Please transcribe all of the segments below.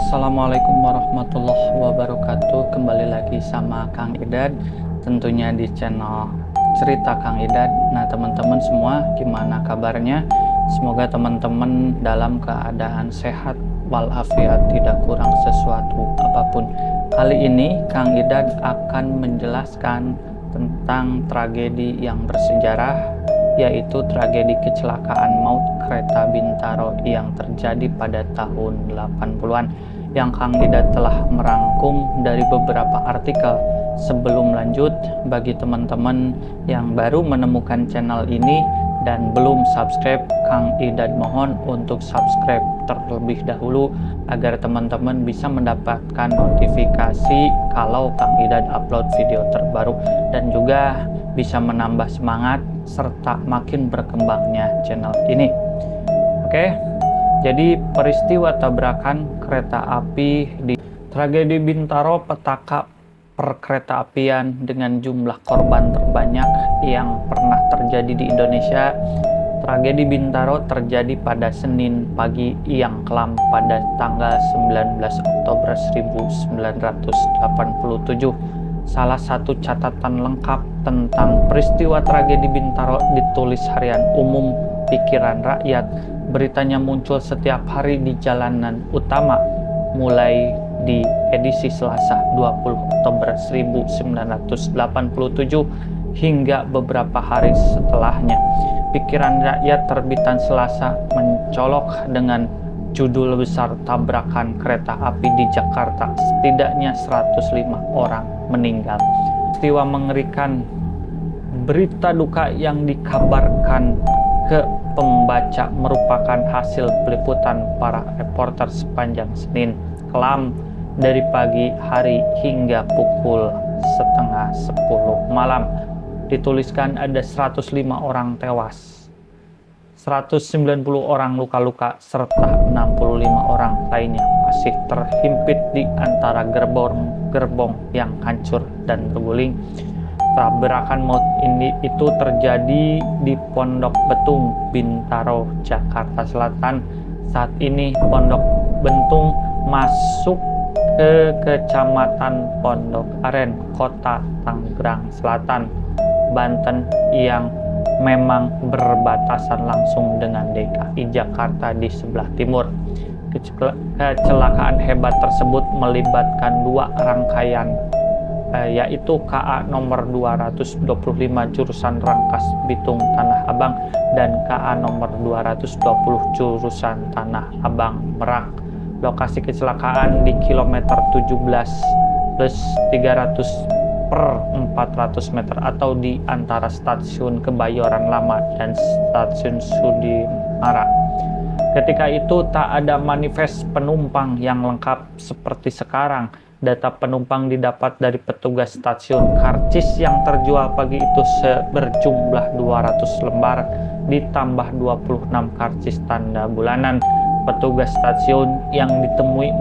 Assalamualaikum warahmatullahi wabarakatuh. Kembali lagi sama Kang Idad, tentunya di channel Cerita Kang Idad. Nah teman-teman semua, gimana kabarnya? Semoga teman-teman dalam keadaan sehat walafiat, tidak kurang sesuatu apapun. Kali ini Kang Idad akan menjelaskan tentang tragedi yang bersejarah, yaitu tragedi kecelakaan maut kereta Bintaro yang terjadi pada tahun 80-an, yang Kang Idad telah merangkum dari beberapa artikel. Sebelum lanjut, bagi teman-teman yang baru menemukan channel ini dan belum subscribe, Kang Idad mohon untuk subscribe terlebih dahulu agar teman-teman bisa mendapatkan notifikasi kalau Kang Idad upload video terbaru, dan juga bisa menambah semangat serta makin berkembangnya channel ini. Oke, jadi peristiwa tabrakan kereta api di tragedi Bintaro, petaka perkeretaapian dengan jumlah korban terbanyak yang pernah terjadi di Indonesia. Tragedi Bintaro terjadi pada Senin pagi yang kelam pada tanggal 19 Oktober 1987. Salah satu catatan lengkap tentang peristiwa tragedi Bintaro ditulis harian Umum Pikiran Rakyat. Beritanya muncul setiap hari di jalanan utama, mulai di edisi Selasa 20 Oktober 1987 hingga beberapa hari setelahnya. Pikiran Rakyat terbitan Selasa mencolok dengan judul besar "Tabrakan Kereta Api di Jakarta, Setidaknya 105 Orang Meninggal". Peristiwa mengerikan, berita duka yang dikabarkan ke pembaca merupakan hasil peliputan para reporter sepanjang Senin kelam dari pagi hari hingga pukul setengah 10 malam. Dituliskan ada 105 orang tewas, 190 orang luka-luka, serta 65 orang lainnya masih terhimpit di antara gerbong yang hancur dan terguling. Tabrakan maut ini itu terjadi di Pondok Betung, Bintaro, Jakarta Selatan. Saat ini Pondok Betung masuk ke Kecamatan Pondok Aren, Kota Tangerang Selatan, Banten, yang memang berbatasan langsung dengan DKI Jakarta di sebelah timur. Kecelakaan hebat tersebut melibatkan dua rangkaian, yaitu KA nomor 225 jurusan Rangkas Bitung Tanah Abang dan KA nomor 220 jurusan Tanah Abang Merak. Lokasi kecelakaan di kilometer 17 plus 300 per 400 meter atau di antara stasiun Kebayoran Lama dan stasiun Sudimara. Ketika itu tak ada manifest penumpang yang lengkap seperti sekarang. Data penumpang didapat dari petugas stasiun. Karcis yang terjual pagi itu berjumlah 200 lembar ditambah 26 karcis tanda bulanan. Petugas stasiun yang ditemui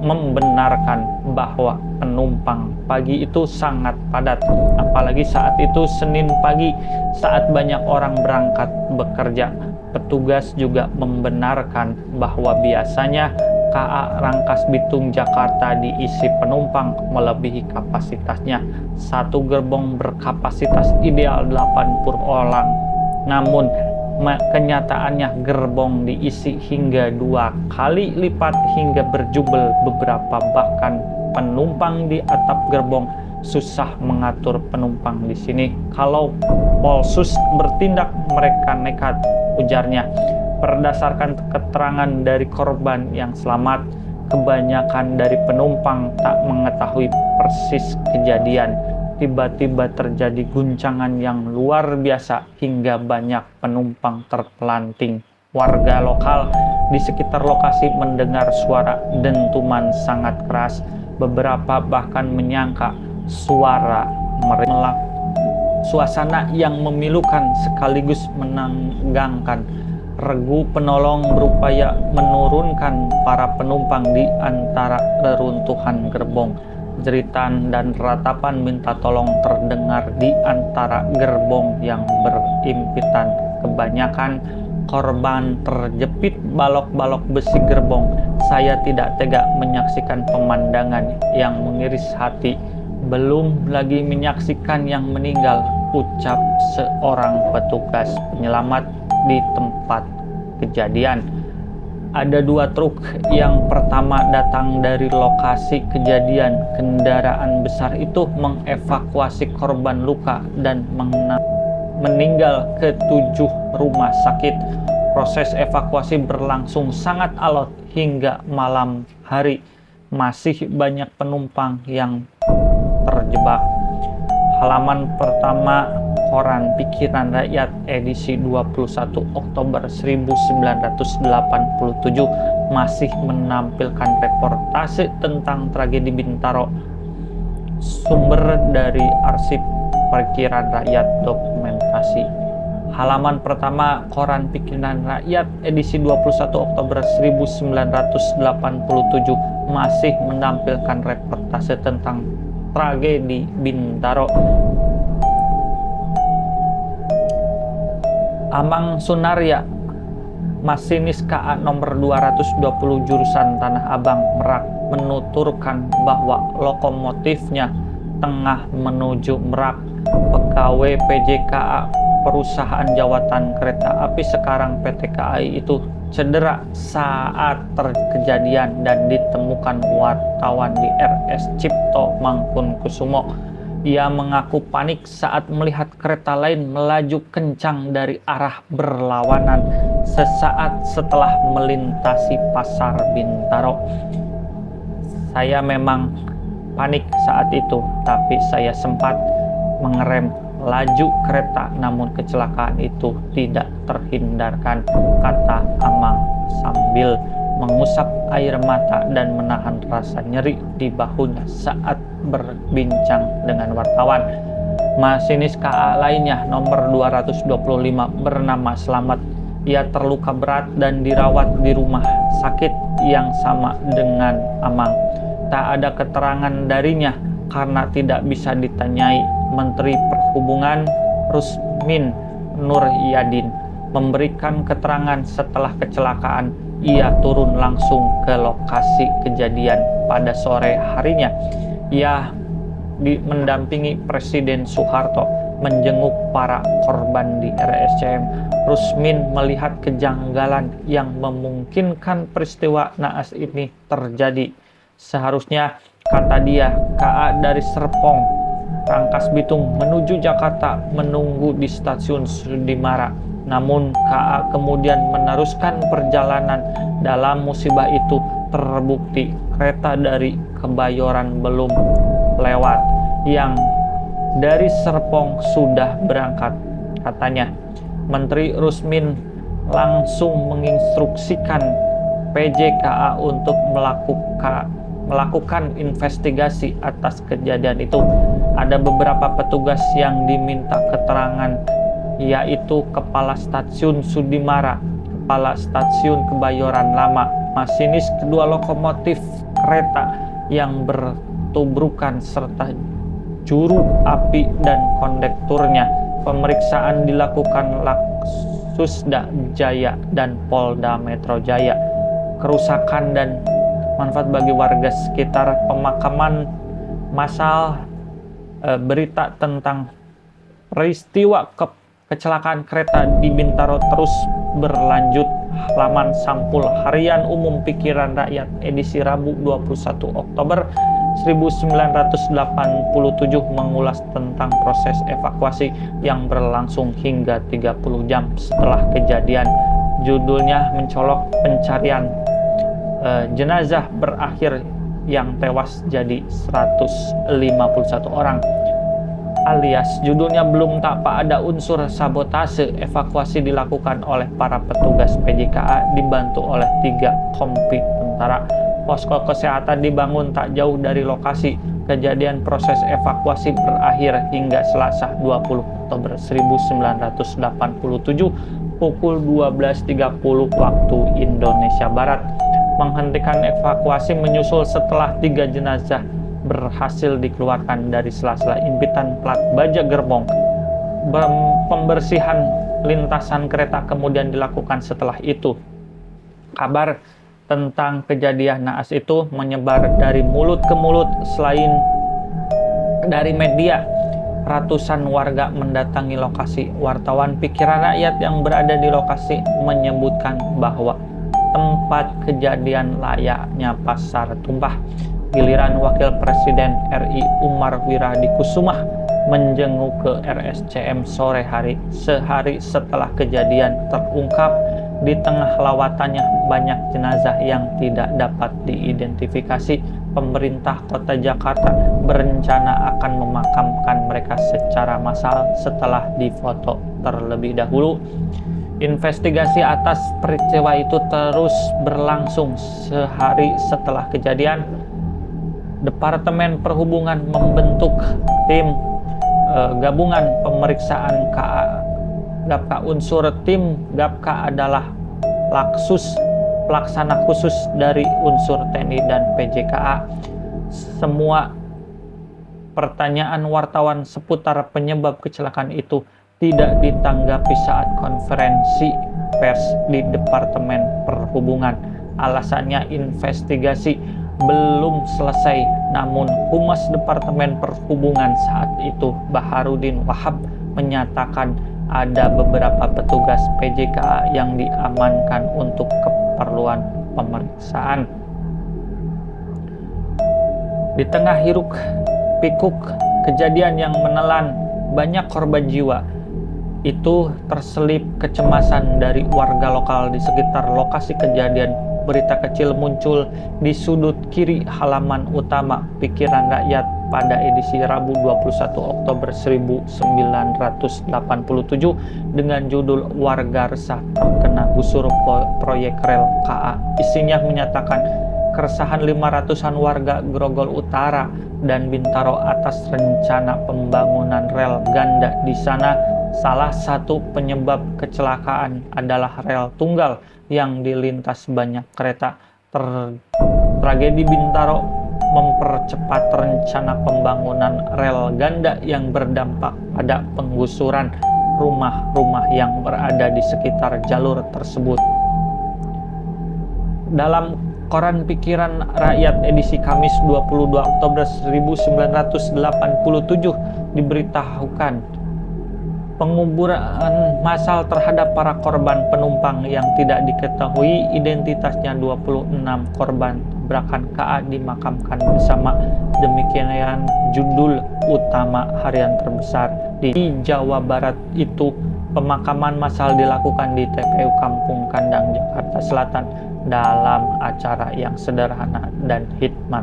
membenarkan bahwa penumpang pagi itu sangat padat, apalagi saat itu Senin pagi saat banyak orang berangkat bekerja. Petugas juga membenarkan bahwa biasanya KA Rangkas Bitung Jakarta diisi penumpang melebihi kapasitasnya. Satu gerbong berkapasitas ideal 80 orang. Namun kenyataannya gerbong diisi hingga 2 kali lipat hingga berjubel beberapa, bahkan penumpang di atap gerbong susah mengatur penumpang di sini. Kalau Polsus bertindak mereka nekat, ujarnya. Berdasarkan keterangan dari korban yang selamat, kebanyakan dari penumpang tak mengetahui persis kejadian. Tiba-tiba terjadi guncangan yang luar biasa hingga banyak penumpang terpelanting. Warga lokal di sekitar lokasi mendengar suara dentuman sangat keras. Beberapa bahkan menyangka suara melak. Suasana yang memilukan sekaligus menegangkan. Regu penolong berupaya menurunkan para penumpang di antara reruntuhan gerbong. Jeritan dan ratapan minta tolong terdengar di antara gerbong yang berimpitan. Kebanyakan korban terjepit balok-balok besi gerbong. Saya tidak tega menyaksikan pemandangan yang mengiris hati, belum lagi menyaksikan yang meninggal, ucap seorang petugas penyelamat di tempat kejadian. Ada 2 truk. Yang pertama datang dari lokasi kejadian. Kendaraan besar itu mengevakuasi korban luka dan meninggal ke 7 rumah sakit. Proses evakuasi berlangsung sangat alot hingga malam hari. Masih banyak penumpang yang terjebak. Halaman pertama koran Pikiran Rakyat edisi 21 Oktober 1987 masih menampilkan reportase tentang tragedi Bintaro. Sumber dari arsip Pikiran Rakyat dokumentasi. Halaman pertama koran Pikiran Rakyat edisi 21 Oktober 1987 masih menampilkan reportase tentang tragedi Bintaro. Amang Sunarya, masinis KA nomor 220 jurusan Tanah Abang, Merak, menuturkan bahwa lokomotifnya tengah menuju Merak. Pegawai PJKA Perusahaan Jawatan Kereta Api sekarang PT KAI itu cedera saat terkejadian dan ditemukan wartawan di RS Cipto Mangkunkusumo. Ia mengaku panik saat melihat kereta lain melaju kencang dari arah berlawanan sesaat setelah melintasi Pasar Bintaro. Saya memang panik saat itu, tapi saya sempat mengerem laju kereta, namun kecelakaan itu tidak terhindarkan, kata Amang sambil mengusap air mata dan menahan rasa nyeri di bahunya saat berbincang dengan wartawan. Masinis KA lainnya nomor 225 bernama Slamet. Ia terluka berat dan dirawat di rumah sakit yang sama dengan Amang. Tak ada keterangan darinya karena tidak bisa ditanyai. Menteri Perhubungan Rusmin Nur Yadin memberikan keterangan setelah kecelakaan. Ia turun langsung ke lokasi kejadian pada sore harinya. Ia mendampingi Presiden Soeharto menjenguk para korban di RSCM. Rusmin melihat kejanggalan yang memungkinkan peristiwa naas ini terjadi. Seharusnya, kata dia, KA dari Serpong, Rangkas Bitung menuju Jakarta menunggu di stasiun Sudimara. Namun KA kemudian meneruskan perjalanan. Dalam musibah itu terbukti kereta dari Kebayoran belum lewat, yang dari Serpong sudah berangkat, katanya. Menteri Rusmin langsung menginstruksikan PJKA untuk melakukan investigasi atas kejadian itu. Ada beberapa petugas yang diminta keterangan, yaitu Kepala Stasiun Sudimara, Kepala Stasiun Kebayoran Lama, masinis kedua lokomotif kereta yang bertubrukan, serta juru api dan kondekturnya. Pemeriksaan dilakukan Laksusda Jaya dan Polda Metro Jaya. Kerusakan dan manfaat bagi warga sekitar, pemakaman massal, berita tentang peristiwa kecelakaan kereta di Bintaro terus berlanjut. Halaman sampul Harian Umum Pikiran Rakyat edisi Rabu 21 Oktober 1987 mengulas tentang proses evakuasi yang berlangsung hingga 30 jam setelah kejadian. Judulnya mencolok pencarian jenazah berakhir yang tewas jadi 151 orang. Alias judulnya belum tampak ada unsur sabotase. Evakuasi dilakukan oleh para petugas PJKA dibantu oleh 3 kompi tentara. Posko kesehatan dibangun tak jauh dari lokasi kejadian. Proses evakuasi berakhir hingga Selasa 20 Oktober 1987 pukul 12.30 waktu Indonesia Barat. Menghentikan evakuasi menyusul setelah 3 jenazah berhasil dikeluarkan dari sela-sela impitan plat baja gerbong. Pembersihan lintasan kereta kemudian dilakukan setelah itu. Kabar tentang kejadian naas itu menyebar dari mulut ke mulut. Selain dari media, ratusan warga mendatangi lokasi. Wartawan Pikiran Rakyat yang berada di lokasi menyebutkan bahwa tempat kejadian layaknya pasar tumpah. Giliran Wakil Presiden RI Umar Wiradikusumah menjenguk ke RSCM sore hari, sehari setelah kejadian terungkap. Di tengah lawatannya banyak jenazah yang tidak dapat diidentifikasi. Pemerintah Kota Jakarta berencana akan memakamkan mereka secara massal setelah difoto terlebih dahulu. Investigasi atas peristiwa itu terus berlangsung. Sehari setelah kejadian, Departemen Perhubungan membentuk tim gabungan pemeriksaan KA. GAPKA unsur tim GAPKA adalah Laksus, pelaksana khusus dari unsur TNI dan PJKA. Semua pertanyaan wartawan seputar penyebab kecelakaan itu tidak ditanggapi saat konferensi pers di Departemen Perhubungan. Alasannya investigasi belum selesai. Namun Humas Departemen Perhubungan saat itu, Baharudin Wahab, menyatakan ada beberapa petugas PJKA yang diamankan untuk keperluan pemeriksaan. Di tengah hiruk pikuk kejadian yang menelan banyak korban jiwa, itu terselip kecemasan dari warga lokal di sekitar lokasi kejadian. Berita kecil muncul di sudut kiri halaman utama Pikiran Rakyat pada edisi Rabu 21 Oktober 1987 dengan judul "Warga Resah Terkena Gusur Proyek Rel KA". Isinya menyatakan keresahan 500-an warga Grogol Utara dan Bintaro atas rencana pembangunan rel ganda di sana. Salah satu penyebab kecelakaan adalah rel tunggal yang dilintas banyak kereta. Tragedi Bintaro mempercepat rencana pembangunan rel ganda yang berdampak pada penggusuran rumah-rumah yang berada di sekitar jalur tersebut. Dalam Koran Pikiran Rakyat edisi Kamis 22 Oktober 1987 diberitahukan penguburan massal terhadap para korban penumpang yang tidak diketahui identitasnya. 26 korban tabrakan KA dimakamkan bersama. Demikian judul utama harian terbesar di Jawa Barat itu. Pemakaman massal dilakukan di TPU Kampung Kandang, Jakarta Selatan dalam acara yang sederhana dan hikmat.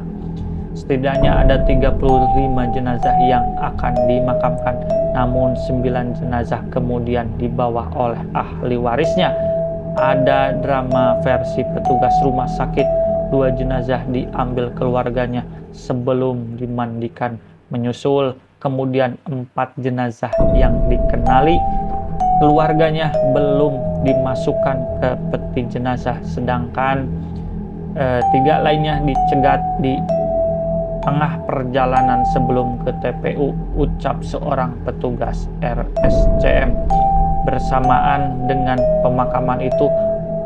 Setidaknya ada 35 jenazah yang akan dimakamkan, namun 9 jenazah kemudian dibawa oleh ahli warisnya. Ada drama versi petugas rumah sakit. 2 jenazah diambil keluarganya sebelum dimandikan. Menyusul kemudian 4 jenazah yang dikenali keluarganya belum dimasukkan ke peti jenazah, sedangkan 3 lainnya dicegat di tengah perjalanan sebelum ke TPU, ucap seorang petugas RSCM. Bersamaan dengan pemakaman itu,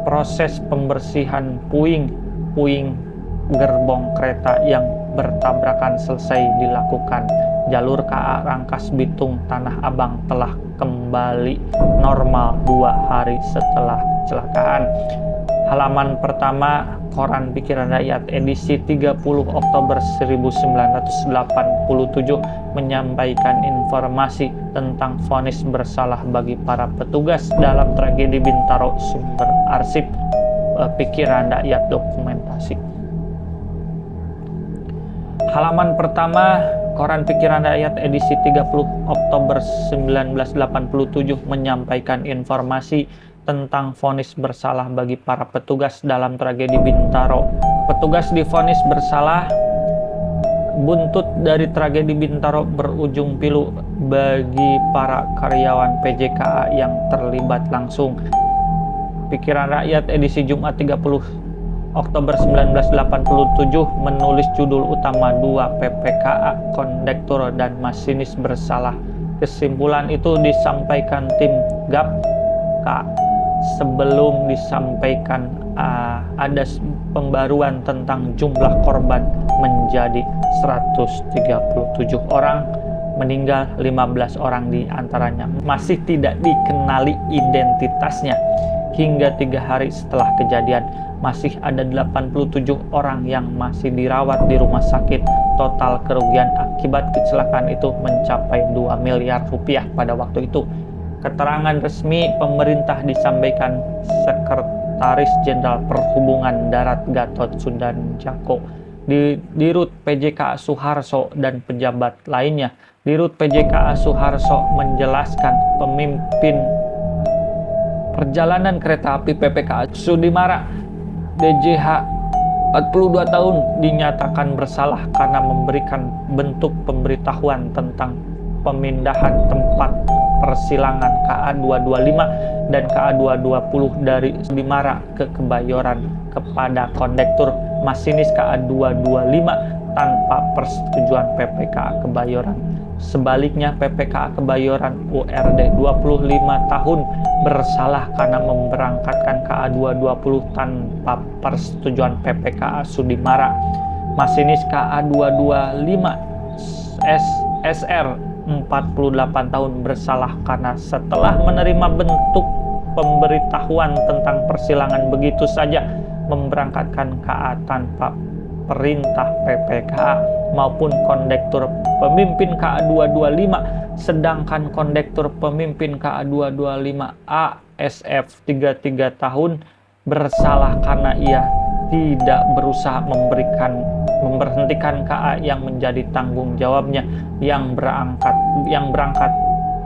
proses pembersihan puing gerbong kereta yang bertabrakan selesai dilakukan. Jalur KA Rangkas Bitung Tanah Abang telah kembali normal 2 hari setelah kecelakaan. Halaman pertama Koran Pikiran Rakyat edisi 30 Oktober 1987 menyampaikan informasi tentang vonis bersalah bagi para petugas dalam tragedi Bintaro. Sumber arsip Pikiran Rakyat dokumentasi. Halaman pertama Koran Pikiran Rakyat edisi 30 Oktober 1987 menyampaikan informasi tentang vonis bersalah bagi para petugas dalam tragedi Bintaro. Petugas divonis bersalah. Buntut dari tragedi Bintaro berujung pilu bagi para karyawan PJKA yang terlibat langsung. Pikiran Rakyat edisi Jumat 30 Oktober 1987 menulis judul utama 2 PPKA, kondektur dan masinis bersalah. Kesimpulan itu disampaikan tim GAP maka sebelum disampaikan ada pembaruan tentang jumlah korban menjadi 137 orang, meninggal 15 orang di antaranya masih tidak dikenali identitasnya. Hingga 3 hari setelah kejadian, masih ada 87 orang yang masih dirawat di rumah sakit. Total kerugian akibat kecelakaan itu mencapai 2 miliar rupiah pada waktu itu. Keterangan resmi pemerintah disampaikan Sekretaris Jenderal Perhubungan Darat Gatot Sudanjako, Dirut PJKA Suharso, dan pejabat lainnya. Dirut PJKA Suharso menjelaskan pemimpin perjalanan kereta api PPKA Sudimara DJH 42 tahun dinyatakan bersalah karena memberikan bentuk pemberitahuan tentang pemindahan tempat persilangan KA 225 dan KA 220 dari Sudimara ke Kebayoran kepada kondektur masinis KA 225 tanpa persetujuan PPKA Kebayoran. Sebaliknya, PPKA Kebayoran URD 25 tahun bersalah karena memberangkatkan KA 220 tanpa persetujuan PPKA Sudimara. Masinis KA 225 SR 48 tahun bersalah karena setelah menerima bentuk pemberitahuan tentang persilangan begitu saja memberangkatkan KA tanpa perintah PPKA maupun kondektur pemimpin KA 225, sedangkan kondektur pemimpin KA 225 ASF 33 tahun bersalah karena ia tidak berusaha memberhentikan KA yang menjadi tanggung jawabnya yang berangkat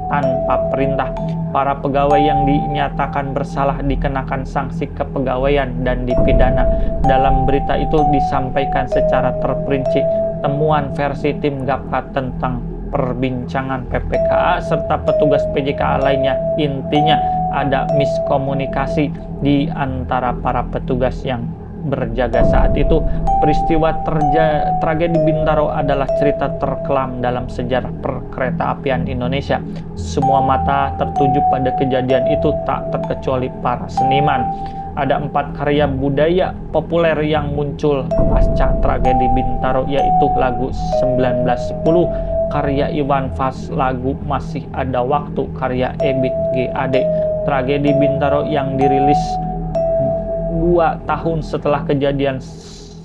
tanpa perintah. Para pegawai yang dinyatakan bersalah dikenakan sanksi kepegawaian dan dipidana. Dalam berita itu disampaikan secara terperinci temuan versi tim GAPKA tentang perbincangan PPKA serta petugas PJKA lainnya. Intinya ada miskomunikasi di antara para petugas yang berjaga saat itu. Peristiwa tragedi Bintaro adalah cerita terkelam dalam sejarah perkeretaapian Indonesia. Semua mata tertuju pada kejadian itu, tak terkecuali para seniman. Ada 4 karya budaya populer yang muncul pasca tragedi Bintaro, yaitu lagu 1910 karya Iwan Fals, lagu Masih Ada Waktu karya Ebit GAD, tragedi Bintaro yang dirilis 2 tahun setelah kejadian,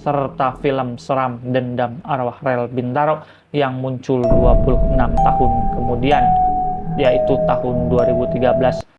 serta film seram Dendam Arwah Rel Bintaro yang muncul 26 tahun kemudian, yaitu tahun 2013.